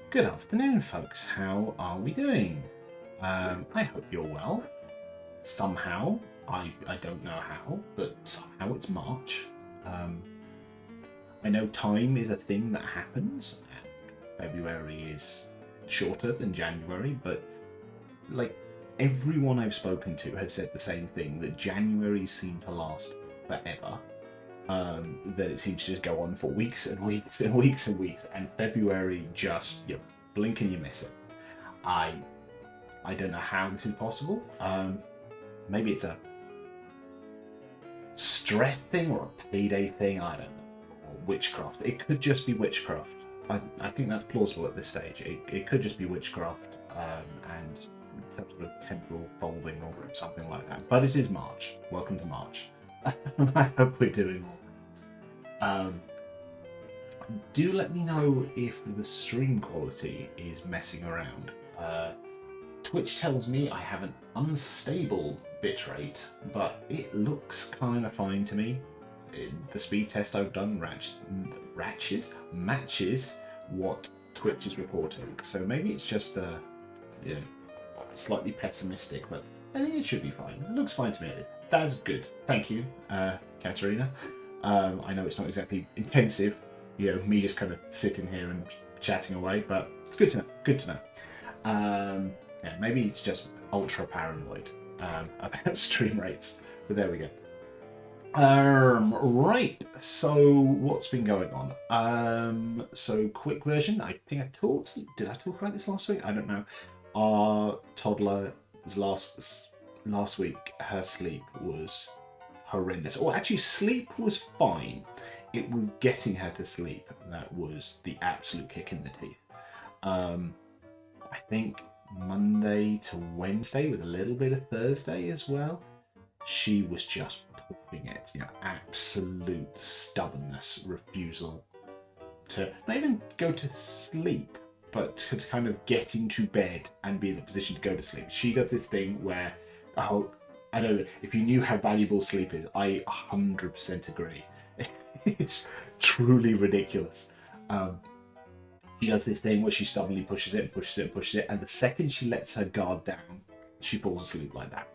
Good afternoon, folks. How are we doing? I hope you're well. Somehow, I don't know how, but somehow it's March. I know time is a thing that happens, and February is shorter than January, but like everyone I've spoken to has said the same thing, that January seemed to last forever. That it seems to just go on for weeks and weeks and weeks and weeks, and February just you blink and you miss it. I don't know how this is possible. Maybe it's a stress thing or a payday thing. I don't know. Or witchcraft. It could just be witchcraft. I think that's plausible at this stage. It could just be witchcraft and some sort of temporal folding or something like that. But it is March. Welcome to March. I hope we're doing all right. Do let me know if the stream quality is messing around. Twitch tells me I have an unstable bitrate, but it looks kind of fine to me. The speed test I've done matches what Twitch is reporting. So maybe it's just slightly pessimistic, but I think it should be fine. It looks fine to me. That's good. Thank you, Katerina. I know it's not exactly intensive, me just kind of sitting here and chatting away, but it's good to know. Good to know. Maybe it's just ultra paranoid about stream rates, but there we go. Right, so what's been going on? So quick version. I think did I talk about this last week? I don't know. Our toddler last week, her sleep was horrendous. Or actually, sleep was fine. It was getting her to sleep that was the absolute kick in the teeth. I think Monday to Wednesday with a little bit of Thursday as well, she was just pushing it, absolute stubbornness, refusal to not even go to sleep, but to kind of get into bed and be in a position to go to sleep. She does this thing where, I don't know, if you knew how valuable sleep is, I 100% agree. It's truly ridiculous. She does this thing where she stubbornly pushes it and pushes it and pushes it, and the second she lets her guard down, she falls asleep like that.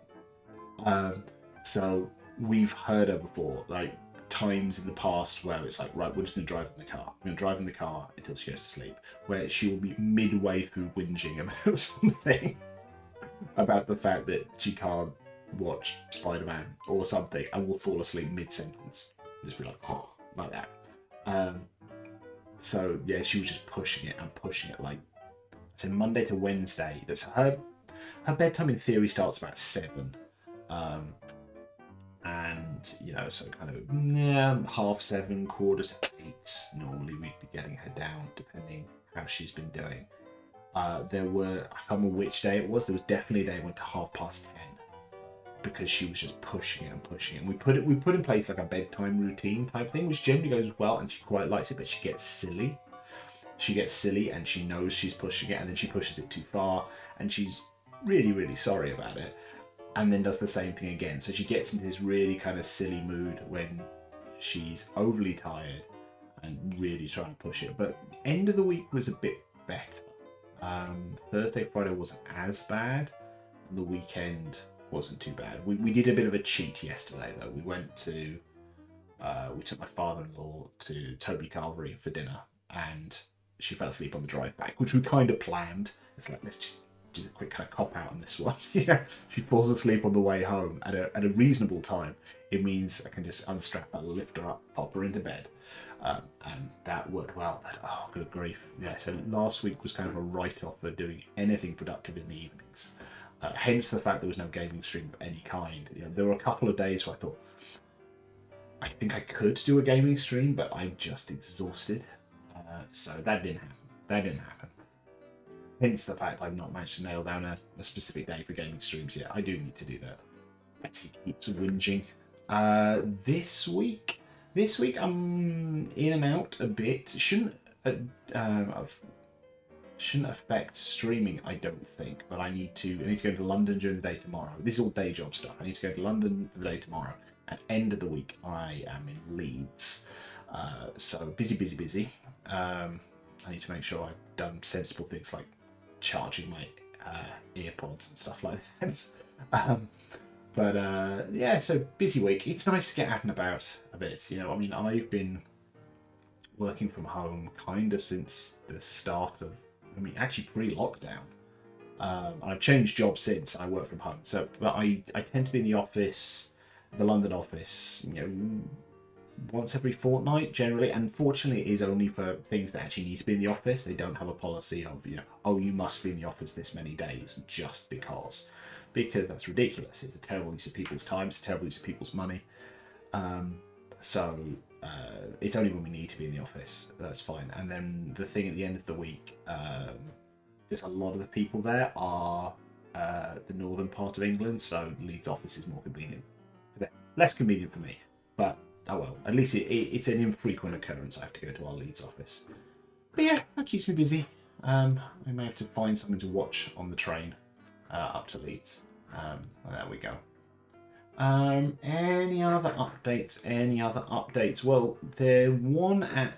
So we've heard her before, like times in the past where it's like, right, we're just going to drive in the car. We're going to drive in the car until she goes to sleep, where she will be midway through whinging about something, about the fact that she can't watch Spider-Man or something, and will fall asleep mid-sentence. Just be like, oh, like that. So yeah, she was just pushing it and pushing it. Like, so Monday to Wednesday. That's her bedtime in theory starts about 7, and so kind of 7:30, 7:45. Normally we'd be getting her down, depending how she's been doing. There were, I can't remember which day it was. There was definitely a day it went to 10:30. Because she was just pushing it and pushing it. And we put in place like a bedtime routine type thing, which generally goes well, and she quite likes it, but she gets silly. She gets silly and she knows she's pushing it, and then she pushes it too far, and she's really, really sorry about it, and then does the same thing again. So she gets into this really kind of silly mood when she's overly tired and really trying to push it. But end of the week was a bit better. Thursday, Friday wasn't as bad. The weekend wasn't too bad. We did a bit of a cheat yesterday though. We took my father-in-law to Toby Carvery for dinner, and she fell asleep on the drive back, which we kind of planned. It's like, let's just do a quick kind of cop out on this one. She falls asleep on the way home at a reasonable time. It means I can just unstrap her, lift her up, pop her into bed, and that worked well. But oh, good grief! Yeah. So last week was kind of a write-off for doing anything productive in the evenings. Hence the fact there was no gaming stream of any kind. There were a couple of days where I thought, I think I could do a gaming stream, but I'm just exhausted. So that didn't happen. Hence the fact I've not managed to nail down a specific day for gaming streams yet. I do need to do that. Betty keeps whinging. This week I'm in and out a bit. Shouldn't affect streaming, I don't think, but I need to go to London during the day tomorrow. This is all day job stuff. I need to go to London for the day tomorrow. At end of the week, I am in Leeds. So busy. I need to make sure I've done sensible things like charging my earpods and stuff like that. Yeah, so busy week. It's nice to get out and about a bit. I mean, I've been working from home kind of since the start of, actually pre-lockdown. I've changed jobs since. I work from home. But I tend to be in the office, the London office, once every fortnight generally. And fortunately, it is only for things that actually need to be in the office. They don't have a policy of, oh, you must be in the office this many days just because that's ridiculous. It's a terrible use of people's time. It's a terrible use of people's money. It's only when we need to be in the office. That's fine. And then the thing at the end of the week, there's a lot of the people there are the northern part of England, so Leeds office is more convenient for them. Less convenient for me, but oh well. At least it's an infrequent occurrence I have to go to our Leeds office. But yeah, that keeps me busy. I may have to find something to watch on the train up to Leeds. There we go. Any other updates? Well, there one I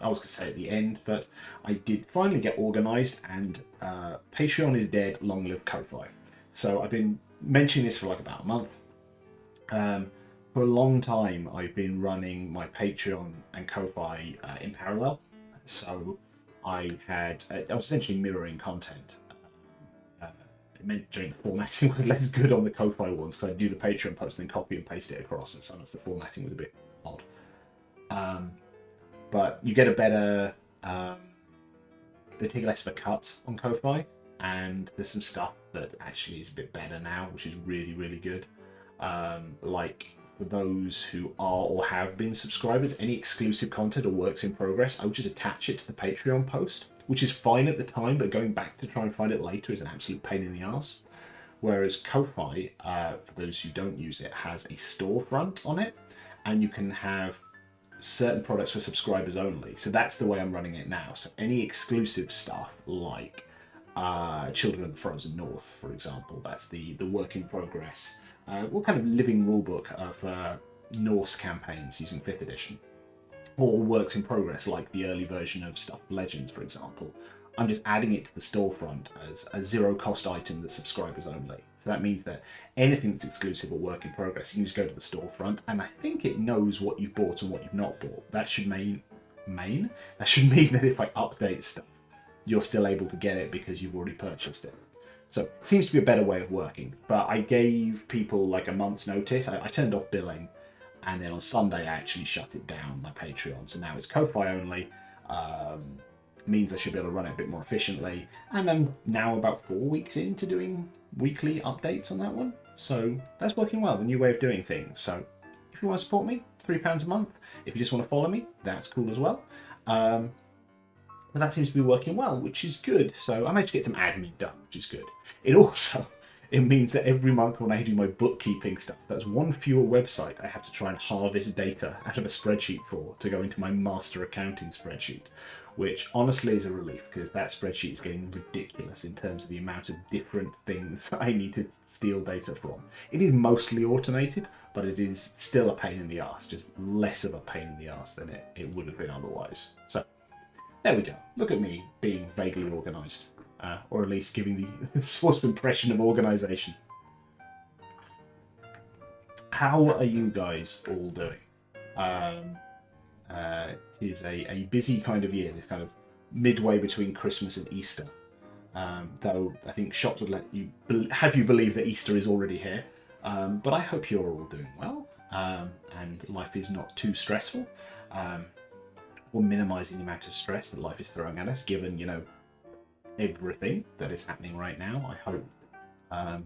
was going to say at the end, but I did finally get organised, and Patreon is dead, long live Ko-Fi. So I've been mentioning this for like about a month. For a long time, I've been running my Patreon and Ko-Fi in parallel. So I was essentially mirroring content. It meant during the formatting was less good on the Ko-Fi ones because I do the Patreon post and then copy and paste it across, and sometimes the formatting was a bit odd. But you get a better, they take less of a cut on Ko-Fi, and there's some stuff that actually is a bit better now, which is really, really good. Like for those who are or have been subscribers, any exclusive content or works in progress, I would just attach it to the Patreon post, which is fine at the time, but going back to try and find it later is an absolute pain in the arse. Whereas Ko-Fi, for those who don't use it, has a storefront on it, and you can have certain products for subscribers only. So that's the way I'm running it now. So any exclusive stuff like Children of the Frozen North, for example, that's the work in progress, what kind of living rulebook of Norse campaigns using 5th edition. Or works in progress, like the early version of Stuff Legends, for example. I'm just adding it to the storefront as a zero-cost item that's subscribers only. So that means that anything that's exclusive or work in progress, you can just go to the storefront, and I think it knows what you've bought and what you've not bought. That should mean that if I update stuff, you're still able to get it because you've already purchased it. So it seems to be a better way of working. But I gave people like a month's notice. I turned off billing. And then on Sunday, I actually shut it down, my Patreon. So now it's Ko-Fi only. Means I should be able to run it a bit more efficiently. And I'm now about 4 weeks into doing weekly updates on that one. So that's working well, the new way of doing things. So if you want to support me, £3 a month. If you just want to follow me, that's cool as well. But that seems to be working well, which is good. So I managed to get some admin done, which is good. It means that every month when I do my bookkeeping stuff, that's one fewer website I have to try and harvest data out of a spreadsheet to go into my master accounting spreadsheet, which honestly is a relief because that spreadsheet is getting ridiculous in terms of the amount of different things I need to steal data from. It is mostly automated, but it is still a pain in the arse, just less of a pain in the arse than it would have been otherwise. So there we go. Look at me being vaguely organised. Or at least giving the sort of impression of organisation. How are you guys all doing? It is a busy kind of year, this kind of midway between Christmas and Easter. Though I think shops would let you have you believe that Easter is already here. But I hope you're all doing well, and life is not too stressful. Or minimising the amount of stress that life is throwing at us, given, everything that is happening right now. I hope at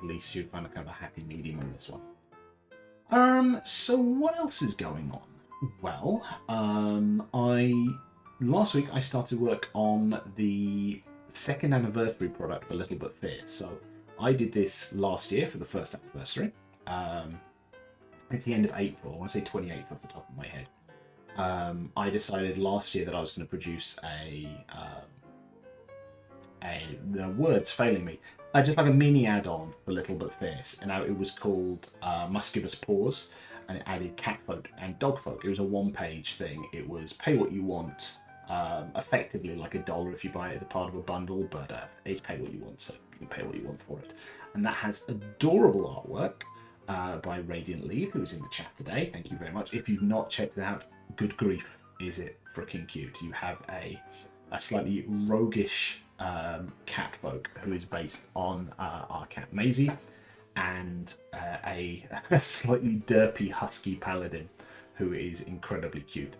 least you find a kind of a happy medium on this one. So what else is going on? Well, last week I started work on the 2nd anniversary product for Little But Fierce. So I did this last year for the 1st anniversary. It's the end of April. I want to say 28th off the top of my head. I decided last year that I was going to produce the word's failing me, just like a mini add-on for Little But Fierce, and now it was called Must Give Us Pause, and it added catfolk and dogfolk. It was a 1-page thing. It was pay what you want, effectively like $1 if you buy it as a part of a bundle, but it's pay what you want, so you can pay what you want for it. And that has adorable artwork by Radiant Leaf, who is in the chat today. Thank you very much. If you've not checked it out, good grief, is it freaking cute. You have a slightly roguish cat folk who is based on our cat Maisie, and a slightly derpy husky paladin who is incredibly cute.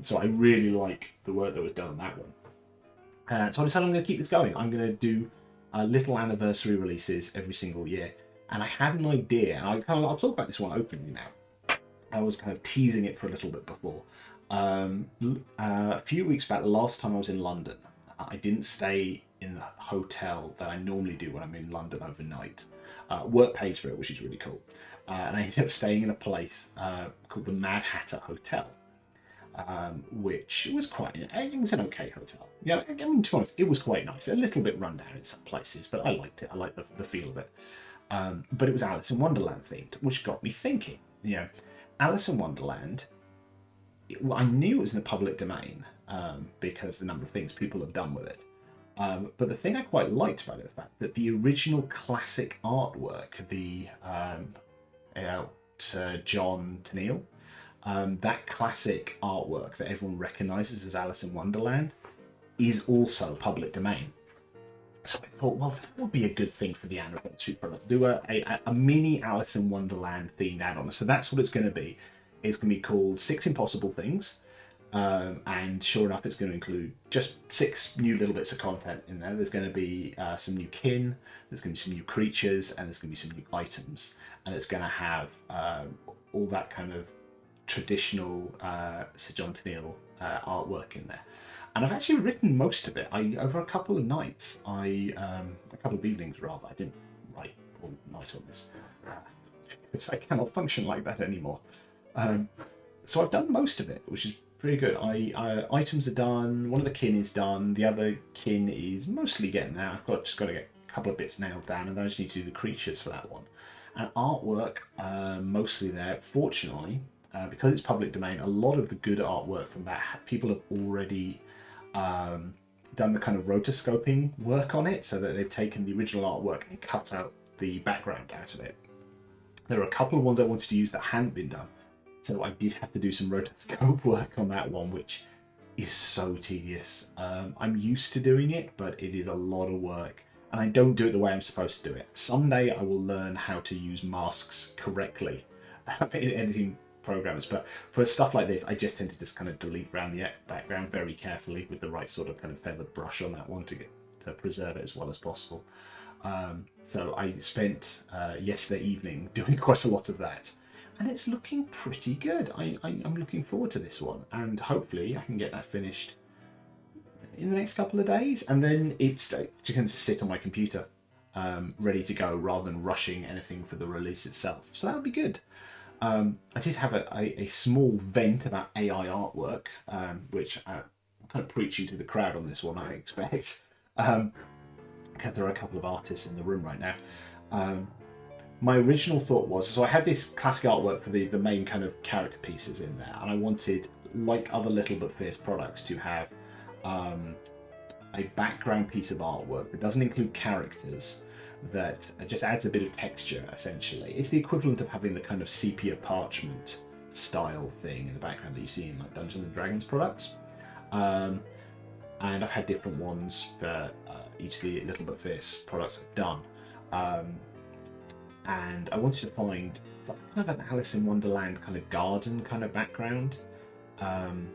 So I really like the work that was done on that one. So I decided I'm going to keep this going. I'm going to do little anniversary releases every single year. And I had an idea, and I'll talk about this one openly now. I was kind of teasing it for a little bit before. A few weeks back, the last time I was in London, I didn't stay in the hotel that I normally do when I'm in London overnight. Work pays for it, which is really cool. And I ended up staying in a place called the Mad Hatter Hotel, which was it was an okay hotel. Yeah, I mean, to be honest, it was quite nice. A little bit run down in some places, but I liked it. I liked the feel of it. But it was Alice in Wonderland themed, which got me thinking. Alice in Wonderland, I knew it was in the public domain because the number of things people have done with it. But the thing I quite liked about it, the fact that the original classic artwork, the John Tenniel, that classic artwork that everyone recognises as Alice in Wonderland, is also public domain. So I thought, well, that would be a good thing for the anniversary product. Do a mini Alice in Wonderland themed add-on. So that's what it's going to be. It's going to be called 6 Impossible Things. And sure enough, it's going to include just 6 new little bits of content in there. There's going to be some new kin, there's going to be some new creatures, and there's going to be some new items. And it's going to have all that kind of traditional Sir John Tenniel artwork in there. And I've actually written most of it. Over a couple of nights, a couple of evenings rather, I didn't write all night on this. Because I cannot function like that anymore. So I've done most of it, which is pretty good. Items are done, one of the kin is done, the other kin is mostly getting there. I've just got to get a couple of bits nailed down, and then I just need to do the creatures for that one. And artwork, mostly there. Fortunately, because it's public domain, a lot of the good artwork from that, people have already done the kind of rotoscoping work on it, so that they've taken the original artwork and cut out the background out of it. There are a couple of ones I wanted to use that hadn't been done, so I did have to do some rotoscope work on that one, which is so tedious. I'm used to doing it, but it is a lot of work, and I don't do it the way I'm supposed to do it. Someday I will learn how to use masks correctly in editing programs, but for stuff like this, I just tend to just kind of delete around the background very carefully with the right sort of kind of feathered brush on that one to preserve it as well as possible. So I spent yesterday evening doing quite a lot of that, and it's looking pretty good. I'm looking forward to this one, and hopefully I can get that finished in the next couple of days, and then it's going to sit on my computer ready to go rather than rushing anything for the release itself. So that would be good. I did have a small vent about AI artwork, which I'm kind of preaching to the crowd on this one, I expect. Because there are a couple of artists in the room right now. My original thought was, so I had this classic artwork for the main kind of character pieces in there, and I wanted, like other Little But Fierce products, to have a background piece of artwork that doesn't include characters, that just adds a bit of texture, essentially. It's the equivalent of having the kind of sepia parchment style thing in the background that you see in like Dungeons and Dragons products. And I've had different ones for each of the Little But Fierce products I've done. And I wanted to find some kind of an Alice in Wonderland kind of garden kind of background. And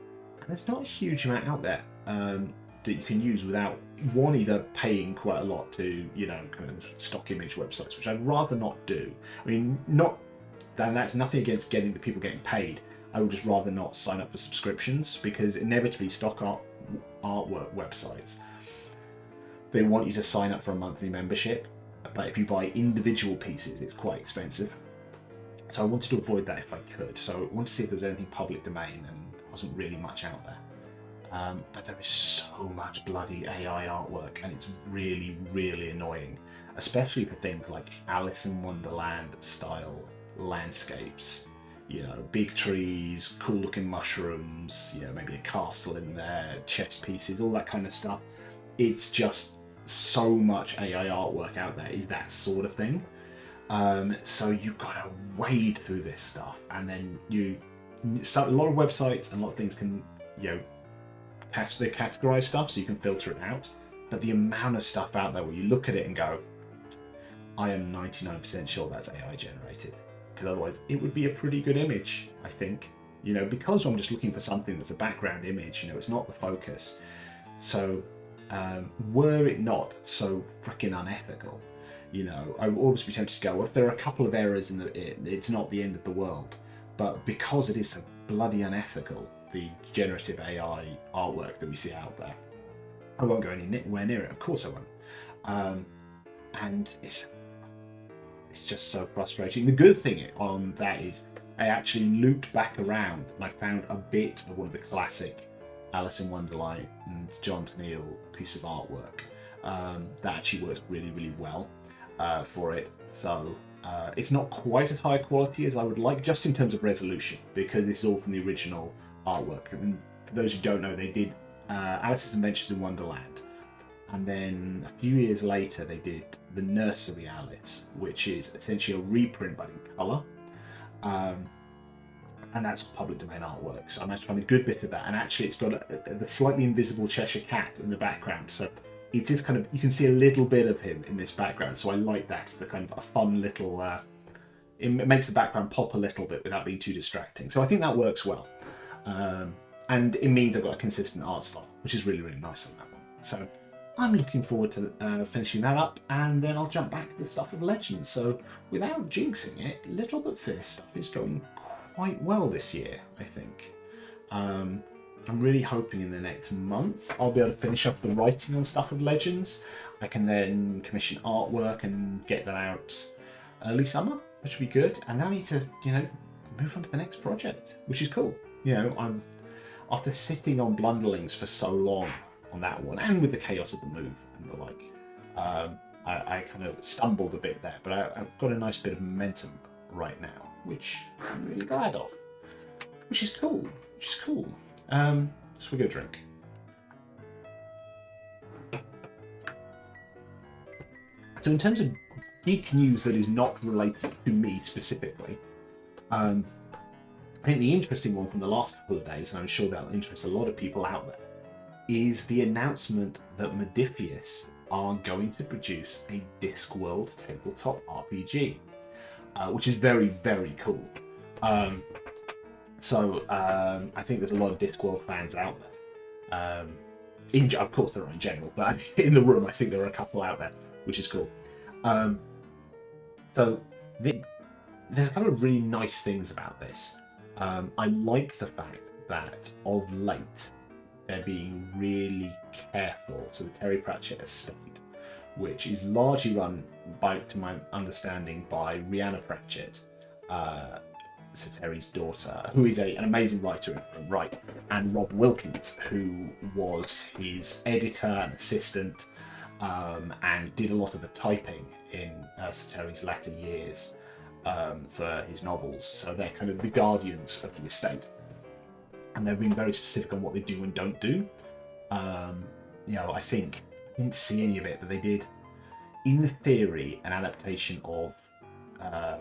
there's not a huge amount out there that you can use without either paying quite a lot to, kind of stock image websites, which I'd rather not do. I mean, that's nothing against the people getting paid. I would just rather not sign up for subscriptions, because inevitably stock artwork websites, they want you to sign up for a monthly membership, but if you buy individual pieces, it's quite expensive. So I wanted to avoid that if I could. So I wanted to see if there was anything public domain, and there wasn't really much out there. But there is so much bloody AI artwork, and it's really, really annoying, especially for things like Alice in Wonderland style landscapes. You know, big trees, cool looking mushrooms, you know, maybe a castle in there, chess pieces, all that kind of stuff. It's just so much AI artwork out there is that sort of thing. So you've got to wade through this stuff, and then a lot of websites and a lot of things can, you know, they categorize stuff so you can filter it out. But the amount of stuff out there where you look at it and go, I am 99% sure that's AI generated. Because otherwise it would be a pretty good image, I think. You know, because I'm just looking for something that's a background image, you know, it's not the focus. So were it not so freaking unethical, you know, I would always be tempted to go, well, if there are a couple of errors in it's not the end of the world. But because it is so bloody unethical, the generative AI artwork that we see out there, I won't go anywhere near it. Of course I won't. And it's just so frustrating. The good thing on that is I actually looped back around and I found a bit of one of the classic Alice in Wonderland and John Tenniel piece of artwork that actually works really, really well for it. So it's not quite as high quality as I would like, just in terms of resolution, because this is all from the original artwork. And for those who don't know, they did Alice's Adventures in Wonderland, and then a few years later they did the Nursery Alice, which is essentially a reprint but in colour, and that's public domain artwork. So I managed to find a good bit of that, and actually it's got the slightly invisible Cheshire Cat in the background, so it is kind of, you can see a little bit of him in this background, so I like that. It's the kind of a fun little it makes the background pop a little bit without being too distracting, so I think that works well. And it means I've got a consistent art style, which is really, really nice on that one. So I'm looking forward to finishing that up, and then I'll jump back to the stuff of Legends. So without jinxing it, Little But Fierce stuff is going quite well this year, I think. I'm really hoping in the next month I'll be able to finish up the writing on stuff of Legends. I can then commission artwork and get that out early summer, which would be good. And then I need to, you know, move on to the next project, which is cool. You know, after sitting on Blunderlings for so long on that one, and with the chaos of the move and the like, I kind of stumbled a bit there, but I've got a nice bit of momentum right now, which I'm really glad of, which is cool. So we go drink. So in terms of geek news that is not related to me specifically, I think the interesting one from the last couple of days, and I'm sure that'll interest a lot of people out there, is the announcement that Modiphius are going to produce a Discworld tabletop RPG, which is very, very cool. So I think there's a lot of Discworld fans out there. Of course there are in general, but in the room I think there are a couple out there, which is cool. So there's a couple of really nice things about this. I like the fact that of late they're being really careful to the Terry Pratchett estate, which is largely run by, to my understanding, by Rhianna Pratchett, Sir Terry's daughter, who is an amazing writer in her own right, and Rob Wilkins, who was his editor and assistant, and did a lot of the typing in Sir Terry's latter years for his novels. So they're kind of the guardians of the estate, and they've been very specific on what they do and don't do. You know, I didn't see any of it, but they did, in theory, an adaptation of I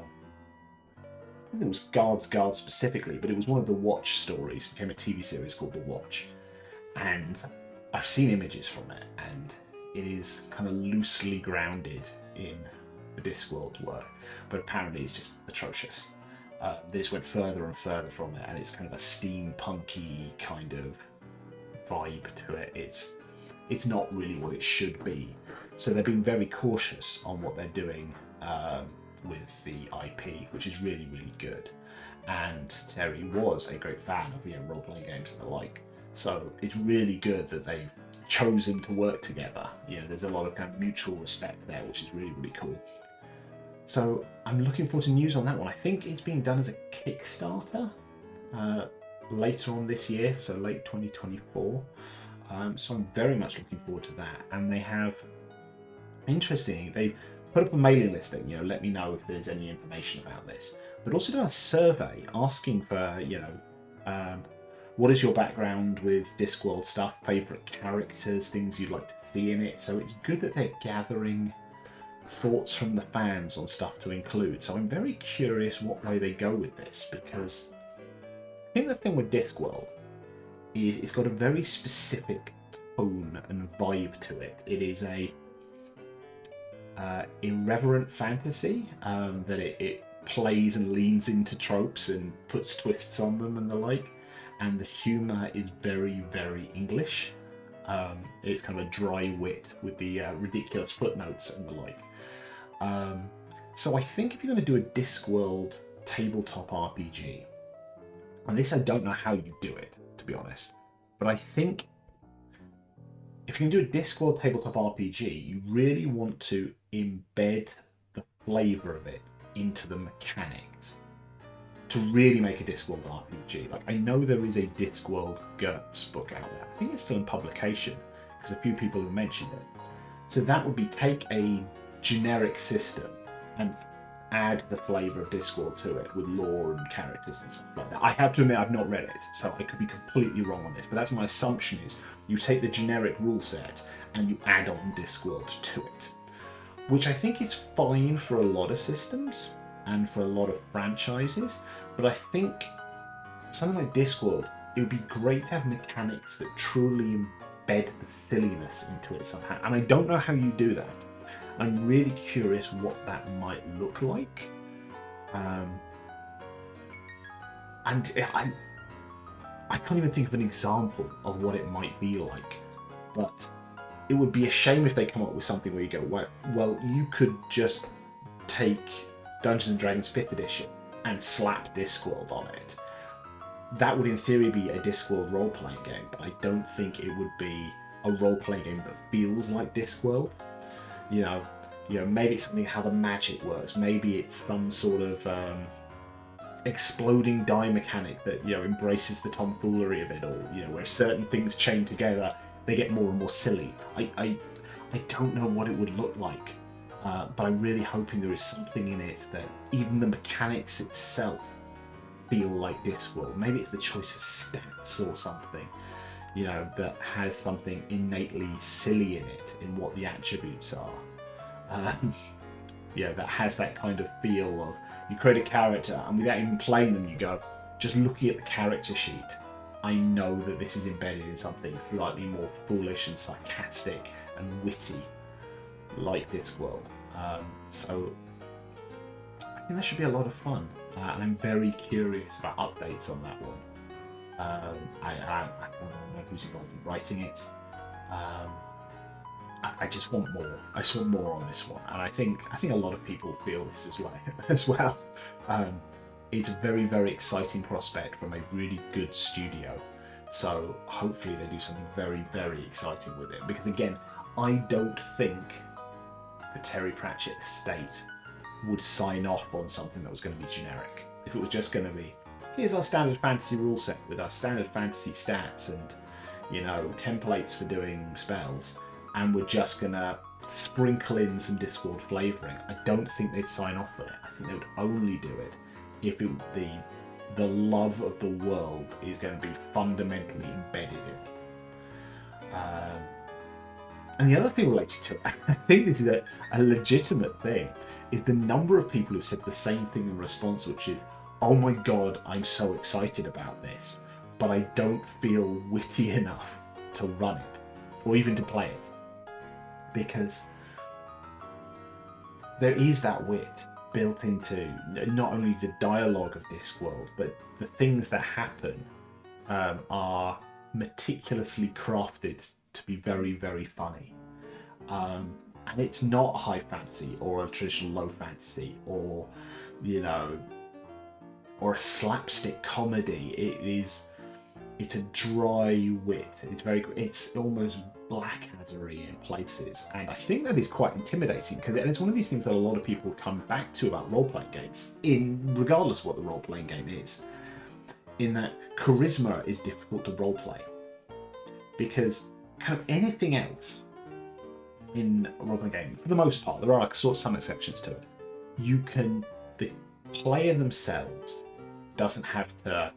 think it was Guard specifically, but it was one of the Watch stories. It became a TV series called The Watch, and I've seen images from it, and it is kind of loosely grounded in the Discworld work, but apparently it's just atrocious. They just went further and further from it, and it's kind of a steampunky kind of vibe to it. It's not really what it should be. So they're being very cautious on what they're doing with the IP, which is really, really good. And Terry was a great fan of role-playing games and the like. So it's really good that they've chosen to work together. There's a lot of kind of mutual respect there, which is really, really cool. So I'm looking forward to news on that one. I think it's being done as a Kickstarter later on this year, so late 2024. So I'm very much looking forward to that. And they have, interestingly, put up a mailing list thing, let me know if there's any information about this. But also do a survey asking for, what is your background with Discworld stuff, favourite characters, things you'd like to see in it. So it's good that they're gathering thoughts from the fans on stuff to include. So I'm very curious what way they go with this, because I think the thing with Discworld is it's got a very specific tone and vibe to it. It is a irreverent fantasy that it plays and leans into tropes and puts twists on them and the like, and the humour is very, very English. It's kind of a dry wit with the ridiculous footnotes and the like. So I think if you're going to do a Discworld tabletop RPG, and this I don't know how you do it, to be honest, but I think if you can do a Discworld tabletop RPG, you really want to embed the flavour of it into the mechanics to really make a Discworld RPG. Like, I know there is a Discworld GURPS book out there. I think it's still in publication because a few people have mentioned it. So that would be take a generic system and add the flavour of Discworld to it with lore and characters and stuff like that. I have to admit I've not read it, so I could be completely wrong on this, but that's my assumption is you take the generic rule set and you add on Discworld to it, which I think is fine for a lot of systems and for a lot of franchises, but I think something like Discworld, it would be great to have mechanics that truly embed the silliness into it somehow, and I don't know how you do that. I'm really curious what that might look like. And I can't even think of an example of what it might be like. But it would be a shame if they come up with something where you go, well, you could just take Dungeons & Dragons 5th edition and slap Discworld on it. That would in theory be a Discworld role-playing game, but I don't think it would be a role-playing game that feels like Discworld. Maybe it's something how the magic works. Maybe it's some sort of exploding die mechanic that embraces the tomfoolery of it all. Where certain things chain together, they get more and more silly. I don't know what it would look like, but I'm really hoping there is something in it that even the mechanics itself feel like Discworld. Maybe it's the choice of stats or something. That has something innately silly in it, in what the attributes are. That has that kind of feel of, you create a character and without even playing them, you go, just looking at the character sheet, I know that this is embedded in something slightly more foolish and sarcastic and witty, like Discworld. So I think that should be a lot of fun, and I'm very curious about updates on that one. I don't know who's involved in writing it. I just want more. I just want more on this one, and I think a lot of people feel this as well. It's a very, very exciting prospect from a really good studio. So hopefully they do something very, very exciting with it. Because again, I don't think the Terry Pratchett estate would sign off on something that was going to be generic. If it was just going to be, here's our standard fantasy rule set with our standard fantasy stats and templates for doing spells, and we're just gonna sprinkle in some Discworld flavouring, I don't think they'd sign off on it. I think they would only do it if the love of the world is going to be fundamentally embedded in it. And the other thing related to it, I think this is a legitimate thing, is the number of people who've said the same thing in response, which is, oh my god, I'm so excited about this, but I don't feel witty enough to run it, or even to play it. Because there is that wit built into not only the dialogue of Discworld, but the things that happen are meticulously crafted to be very, very funny. And it's not high fantasy or a traditional low fantasy or or a slapstick comedy. It's a dry wit. It's almost Blackaddery in places, and I think that is quite intimidating, because it's one of these things that a lot of people come back to about role-playing games, regardless of what the role-playing game is, in that charisma is difficult to role-play, because kind of anything else in a role-playing game, for the most part, there are like some exceptions to it. The player themselves doesn't have to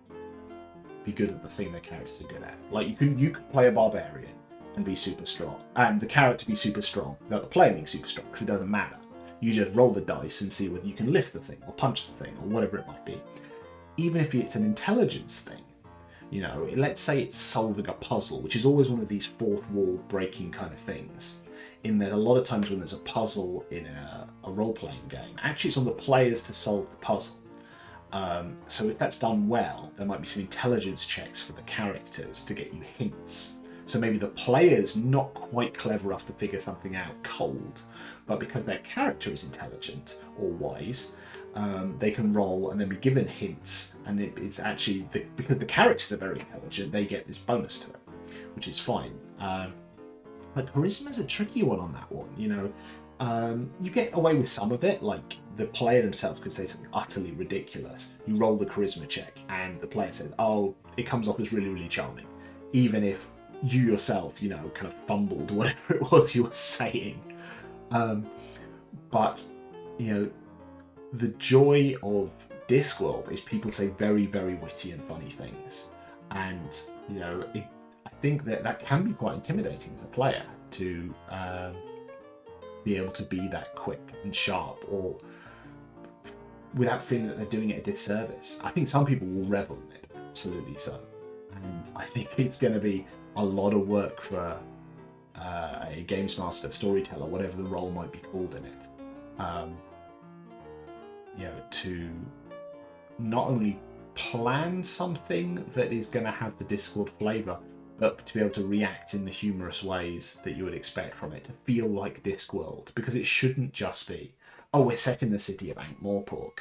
be good at the thing their characters are good at. Like you could play a barbarian and be super strong, and the character be super strong without the player being super strong, because it doesn't matter. You just roll the dice and see whether you can lift the thing or punch the thing or whatever it might be. Even if it's an intelligence thing, let's say it's solving a puzzle, which is always one of these fourth wall breaking kind of things, in that a lot of times when there's a puzzle in a role-playing game, actually it's on the players to solve the puzzle. So if that's done well, there might be some intelligence checks for the characters to get you hints. So maybe the player's not quite clever enough to figure something out cold, but because their character is intelligent or wise, they can roll and then be given hints, and it's actually, because the characters are very intelligent, they get this bonus to it, which is fine. But charisma's a tricky one on that one, you get away with some of it, like the player themselves could say something utterly ridiculous. You roll the charisma check and the player says, oh, it comes off as really, really charming. Even if you yourself, kind of fumbled whatever it was you were saying. But, the joy of Discworld is people say very, very witty and funny things. And, I think that can be quite intimidating as a player to be able to be that quick and sharp, or without feeling that they're doing it a disservice. I think some people will revel in it, absolutely so. And I think it's going to be a lot of work for a games master, storyteller, whatever the role might be called in it, to not only plan something that is going to have the Discworld flavour, but to be able to react in the humorous ways that you would expect from it, to feel like Discworld, because it shouldn't just be, oh, we're set in the city of Ankh-Morpork,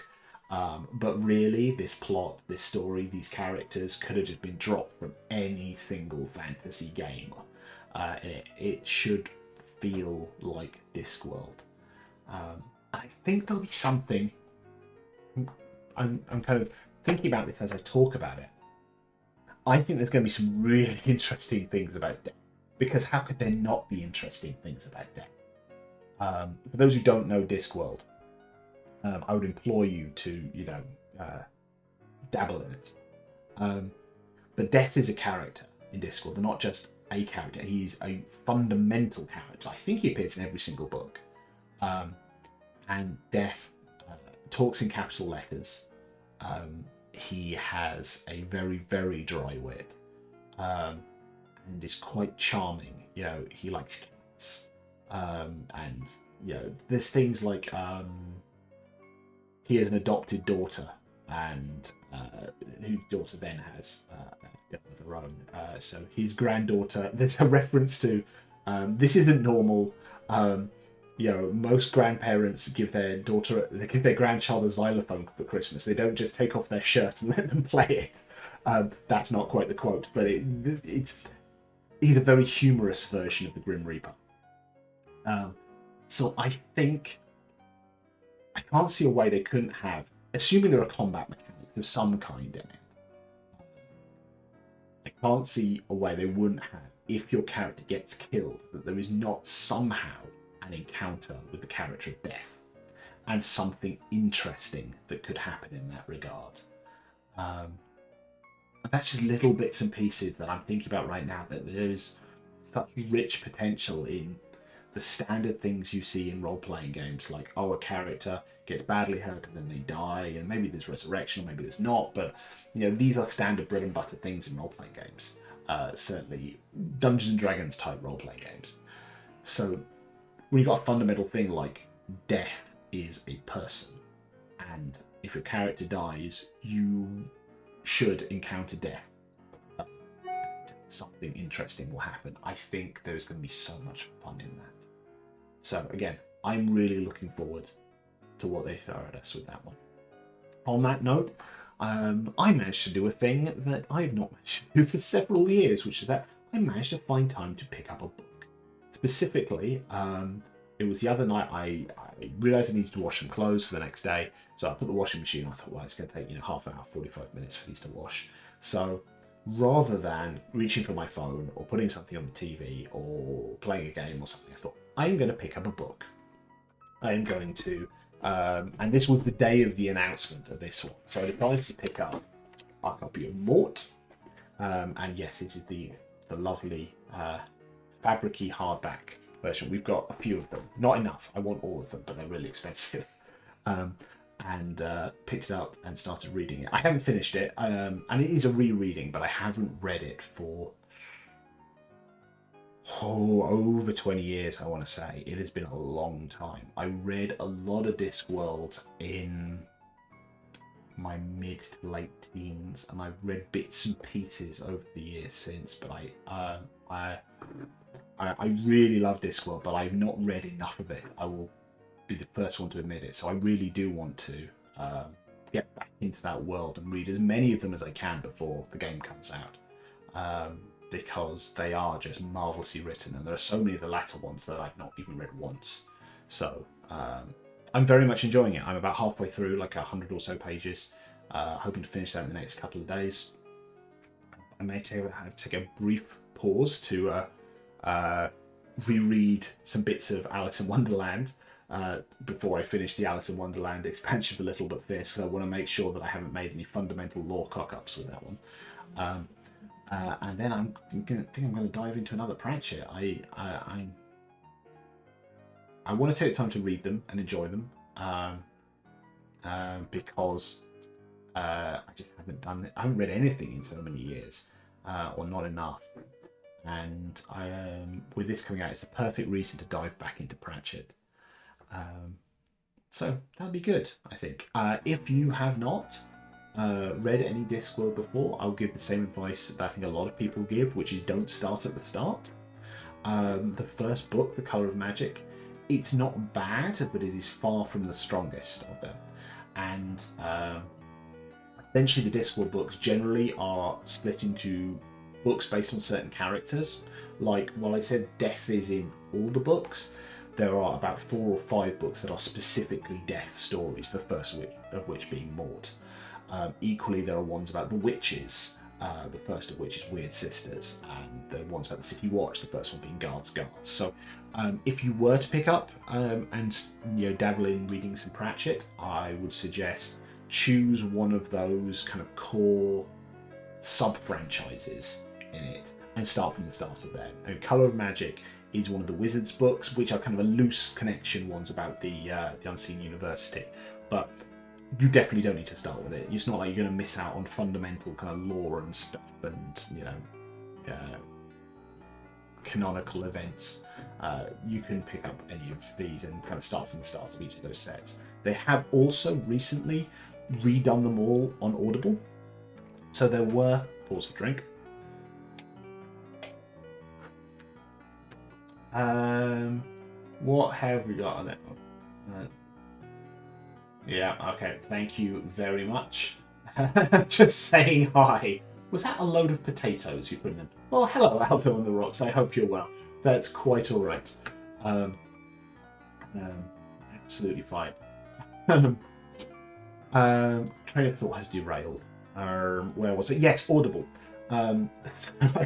but really this plot, this story, these characters could have just been dropped from any single fantasy game. It should feel like Discworld. I think there'll be something. I'm kind of thinking about this as I talk about it. I think there's going to be some really interesting things about death, because how could there not be interesting things about death? For those who don't know Discworld, I would implore you to, dabble in it. But Death is a character in Discworld, and not just a character. He's a fundamental character. I think he appears in every single book. And Death talks in capital letters. He has a very, very dry wit, and is quite charming. He likes cats, and there's things like he has an adopted daughter, and whose daughter then has of their own. So his granddaughter. There's a reference to this isn't normal. Most grandparents give their grandchild a xylophone for Christmas. They don't just take off their shirt and let them play it. That's not quite the quote, but it's a very humorous version of the Grim Reaper. So I think I can't see a way they couldn't have, assuming there are combat mechanics of some kind in it. I can't see a way they wouldn't have, if your character gets killed, that there is not somehow an encounter with the character of Death, and something interesting that could happen in that regard. That's just little bits and pieces that I'm thinking about right now, that there is such rich potential in the standard things you see in role-playing games, like, oh, a character gets badly hurt and then they die, and maybe there's resurrection, or maybe there's not, but these are standard bread and butter things in role-playing games. Certainly Dungeons and Dragons type role-playing games. So when you've got a fundamental thing like Death is a person, and if your character dies, you should encounter Death. Something interesting will happen. I think there's going to be so much fun in that. So again, I'm really looking forward to what they throw at us with that one. On that note, I managed to do a thing that I've not managed to do for several years, which is that I managed to find time to pick up a book. Specifically, it was the other night I realised I needed to wash some clothes for the next day, so I put the washing machine on. I thought, well, it's going to take half an hour, 45 minutes for these to wash. So rather than reaching for my phone or putting something on the TV or playing a game or something, I thought, I am going to pick up a book. I am going to, and this was the day of the announcement of this one, so I decided to pick up a copy of Mort. And yes, this is the lovely fabric-y hardback version. We've got a few of them, not enough. I want all of them, but they're really expensive. And picked it up and started reading it. I haven't finished it, and it is a rereading, but I haven't read it for over 20 years, I want to say. It has been a long time. I read a lot of Discworld in my mid to late teens, and I've read bits and pieces over the years since, but I really love Discworld, but I've not read enough of it. I will be the first one to admit it. So I really do want to get back into that world and read as many of them as I can before the game comes out, because they are just marvelously written, and there are so many of the latter ones that I've not even read once. So I'm very much enjoying it. I'm about halfway through, like 100 or so pages, hoping to finish that in the next couple of days. I may take a brief pause to reread some bits of Alice in Wonderland before I finish the Alice in Wonderland expansion for Little But Fierce, because I want to make sure that I haven't made any fundamental lore cock-ups with that one. And then I think I'm going to dive into another Pratchett. I want to take the time to read them and enjoy them, because I just haven't done it. I haven't read anything in so many years, or not enough. And with this coming out, it's the perfect reason to dive back into Pratchett. So that'll be good, I think. If you have not read any Discworld before, I'll give the same advice that I think a lot of people give, which is don't start at the start. The first book, The Colour of Magic, it's not bad, but it is far from the strongest of them. And essentially the Discworld books generally are split into books based on certain characters. Like, while I said death is in all the books, there are about 4 or 5 books that are specifically death stories, the first of which being Mort. Equally, there are ones about the witches, the first of which is Weird Sisters, and the ones about the City Watch, the first one being Guards. So if you were to pick up and dabble in reading some Pratchett, I would suggest choose one of those kind of core sub-franchises in it and start from the start of them. And Colour of Magic is one of the Wizards books, which are kind of a loose connection ones about the Unseen University, but you definitely don't need to start with it. It's not like you're going to miss out on fundamental kind of lore and stuff, and canonical events. You can pick up any of these and kind of start from the start of each of those sets. They have also recently redone them all on Audible. So there were, pause for drink. What have we got on that one? Yeah, okay, thank you very much. Just saying hi. Was that a load of potatoes you put in? Well, hello, Aldo on the Rocks. I hope you're well. That's quite all right. Absolutely fine. Train of thought has derailed. Where was it? Yes, Audible. I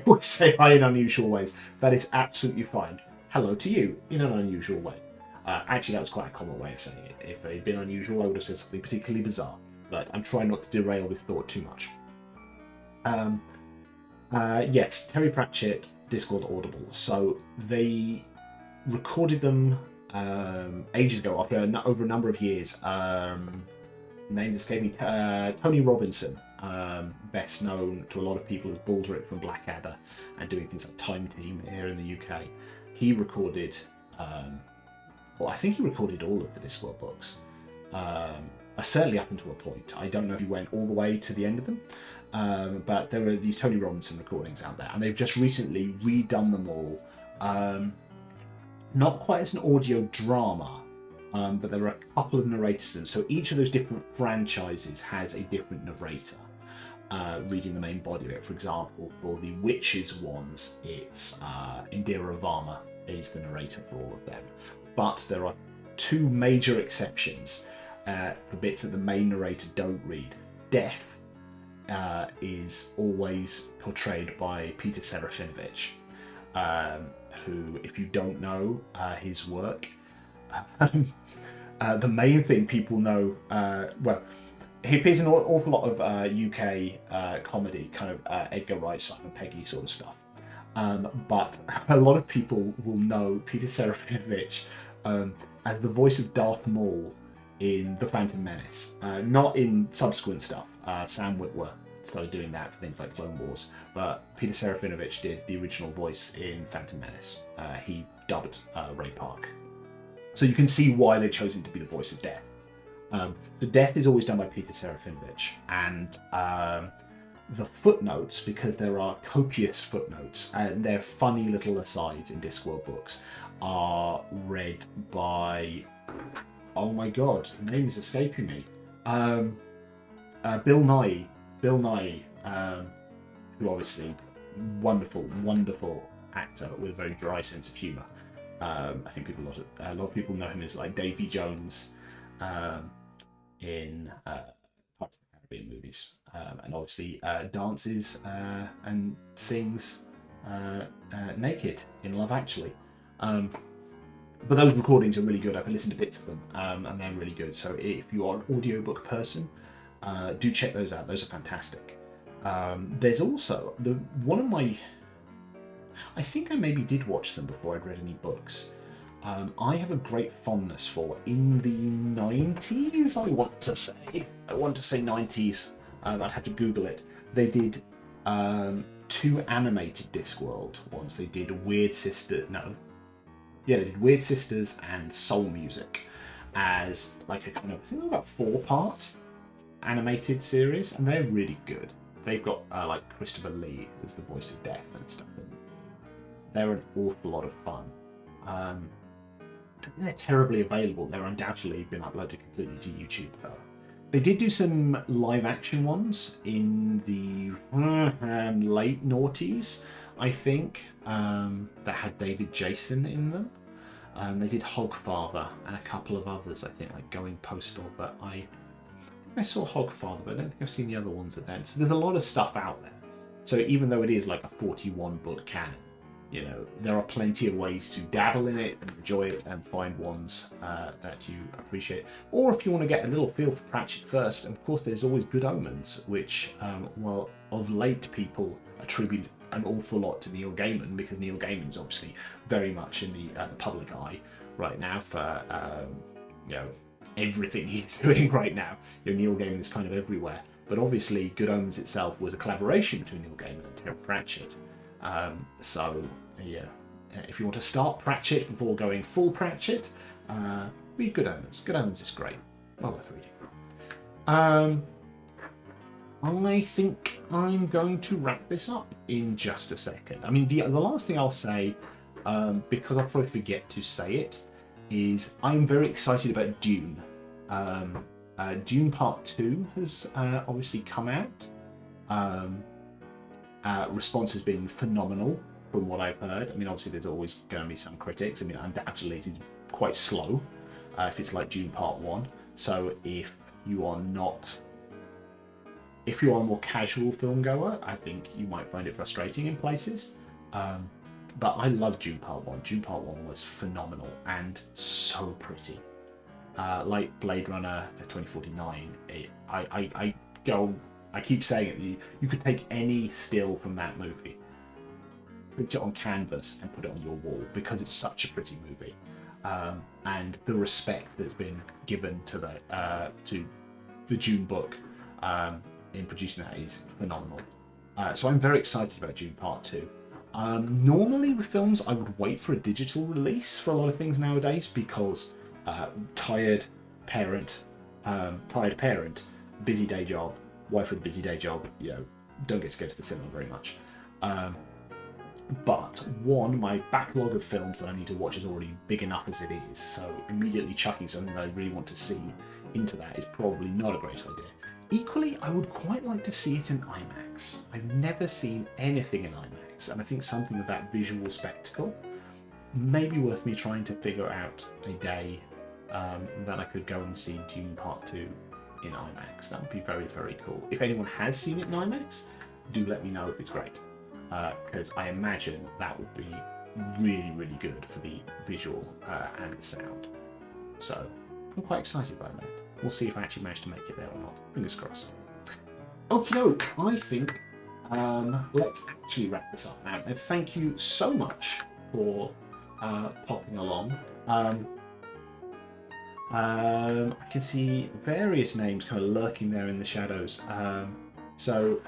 always say hi in unusual ways. That is absolutely fine. Hello to you in an unusual way. Actually, that was quite a common way of saying it. If it had been unusual, I would have said something particularly bizarre. But I'm trying not to derail this thought too much. Yes, Terry Pratchett, Discworld Audible. So they recorded them ages ago, after over a number of years. Name escaped me. Tony Robinson, best known to a lot of people as Baldric from Blackadder and doing things like Time Team here in the UK. He recorded, well, I think he recorded all of the Discworld books, certainly up until a point. I don't know if he went all the way to the end of them, but there are these Tony Robinson recordings out there, and they've just recently redone them all. Not quite as an audio drama, but there are a couple of narrators, and so each of those different franchises has a different narrator reading the main body of it. For example, for the Witches ones, it's Indira Varma is the narrator for all of them. But there are 2 major exceptions for bits that the main narrator don't read. Death is always portrayed by Peter Serafinovich. who, if you don't know his work, the main thing people know, well, he appears in an awful lot of UK comedy, kind of Edgar Wright, Simon Peggy sort of stuff. But a lot of people will know Peter Serafinovich as the voice of Darth Maul in The Phantom Menace, not in subsequent stuff. Sam Witwer started doing that for things like Clone Wars, but Peter Serafinovich did the original voice in Phantom Menace. He dubbed Ray Park. So you can see why they've chosen to be the voice of Death. So Death is always done by Peter Serafinovich, and the footnotes, because there are copious footnotes, and they're funny little asides in Discworld books, are read by, oh my god, the name is escaping me, Bill Nye, who obviously wonderful actor with a very dry sense of humour. I think a lot of people know him as like Davy Jones in Pirates of the Caribbean movies, and obviously dances and sings naked in Love Actually. But those recordings are really good. I've listened to bits of them, and they're really good. So if you are an audiobook person, do check those out. Those are fantastic. There's also one of my. I think I maybe did watch them before I'd read any books. I have a great fondness for, in the 90s, I want to say 90s, I'd have to Google it. They did 2 animated Discworld ones. They did Weird Sisters and Soul Music as like a kind of, I think about 4-part animated series, and they're really good. They've got like Christopher Lee as the voice of Death and stuff. They're an awful lot of fun. I don't think they're terribly available. They're undoubtedly been uploaded completely to YouTube though. They did do some live action ones in the late noughties, I think, that had David Jason in them. They did Hogfather and a couple of others, I think, like Going Postal, but I saw Hogfather, but I don't think I've seen the other ones at then. So there's a lot of stuff out there. So even though it is like a 41 book canon, you know, there are plenty of ways to dabble in it and enjoy it and find ones that you appreciate. Or if you want to get a little feel for Pratchett first, and of course there's always Good Omens, which, well, of late people attribute an awful lot to Neil Gaiman, because Neil Gaiman's obviously very much in the public eye right now for, you know, everything he's doing right now. You know, Neil Gaiman is kind of everywhere. But obviously Good Omens itself was a collaboration between Neil Gaiman and Terry Pratchett. So, yeah, if you want to start Pratchett before going full Pratchett, read Good Omens. Good Omens is great. Well worth reading. I think I'm going to wrap this up in just a second. I mean, the last thing I'll say, because I'll probably forget to say it, is I'm very excited about Dune. Dune Part 2 has obviously come out. Response has been phenomenal from what I've heard. I mean, obviously there's always going to be some critics. I mean, undoubtedly it is quite slow if it's like Dune Part 1. So if you are a more casual film goer, I think you might find it frustrating in places. But I love Dune Part 1. Dune Part 1 was phenomenal and so pretty. Like Blade Runner 2049, I keep saying it, you could take any still from that movie, put it on canvas and put it on your wall, because it's such a pretty movie. And the respect that's been given to the Dune book in producing that is phenomenal. So I'm very excited about Dune Part 2. Normally with films, I would wait for a digital release for a lot of things nowadays, because tired parent, busy day job, wife with a busy day job, you know, don't get to go to the cinema very much. But my backlog of films that I need to watch is already big enough as it is, so immediately chucking something that I really want to see into that is probably not a great idea. Equally, I would quite like to see it in IMAX. I've never seen anything in IMAX, and I think something of that visual spectacle may be worth me trying to figure out a day that I could go and see Dune Part 2 in IMAX. That would be very, very cool. If anyone has seen it in IMAX, do let me know if it's great. because I imagine that would be really, really good for the visual and the sound. So I'm quite excited by that. We'll see if I actually manage to make it there or not. Fingers crossed. Okie doke, I think let's actually wrap this up now. And thank you so much for popping along. I can see various names kind of lurking there in the shadows. So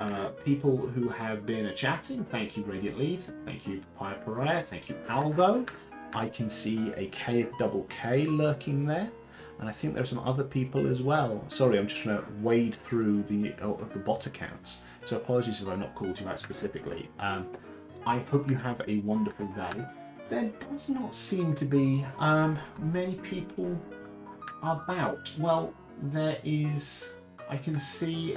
people who have been chatting, thank you Radiant Leaf, thank you Papaya Pereira, thank you Aldo. I can see a K lurking there, and I think there's some other people as well. Sorry, I'm just trying to wade through the bot accounts, so apologies if I've not called you out specifically. I hope you have a wonderful day. There does not seem to be many people about. Well, there is. I can see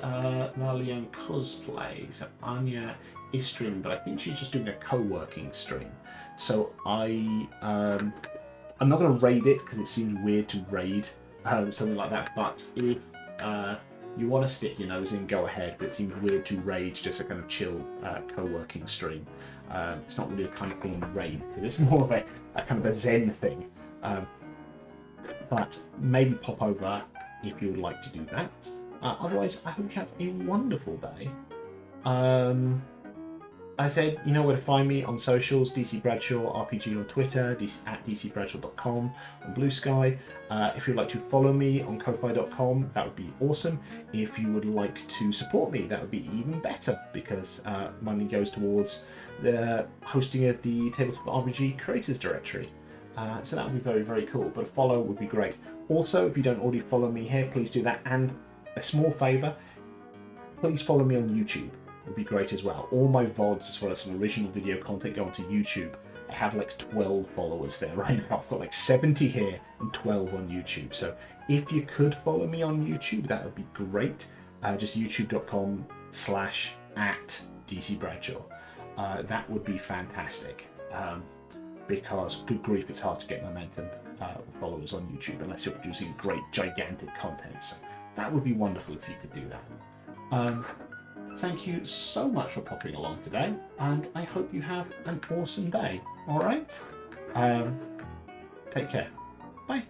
Lalian cosplay, so Anya is streaming, but I think she's just doing a co-working stream. So I'm not going to raid it because it seems weird to raid something like that. But if you want to stick your nose in, go ahead. But it seems weird to raid just a kind of chill co-working stream. It's not really a kind of thing to raid, because it's more of a kind of a zen thing. But maybe pop over if you would like to do that. Otherwise, I hope you have a wonderful day. I said, you know where to find me on socials, DC Bradshaw RPG on Twitter, at dcbradshaw.com on Blue Sky. If you'd like to follow me on ko-fi.com, that would be awesome. If you would like to support me, that would be even better, because money goes towards the hosting of the Tabletop RPG Creators Directory. So that would be very, very cool, but a follow would be great. Also, if you don't already follow me here, please do that. And a small favour, please follow me on YouTube. It would be great as well. All my VODs, as well as some original video content, go onto YouTube. I have like 12 followers there right now. I've got like 70 here and 12 on YouTube. So if you could follow me on YouTube, that would be great. Just youtube.com/@DCBradshaw. That would be fantastic. Because good grief, it's hard to get momentum followers on YouTube unless you're producing great, gigantic content. So that would be wonderful if you could do that. Thank you so much for popping along today, and I hope you have an awesome day. All right? Take care. Bye.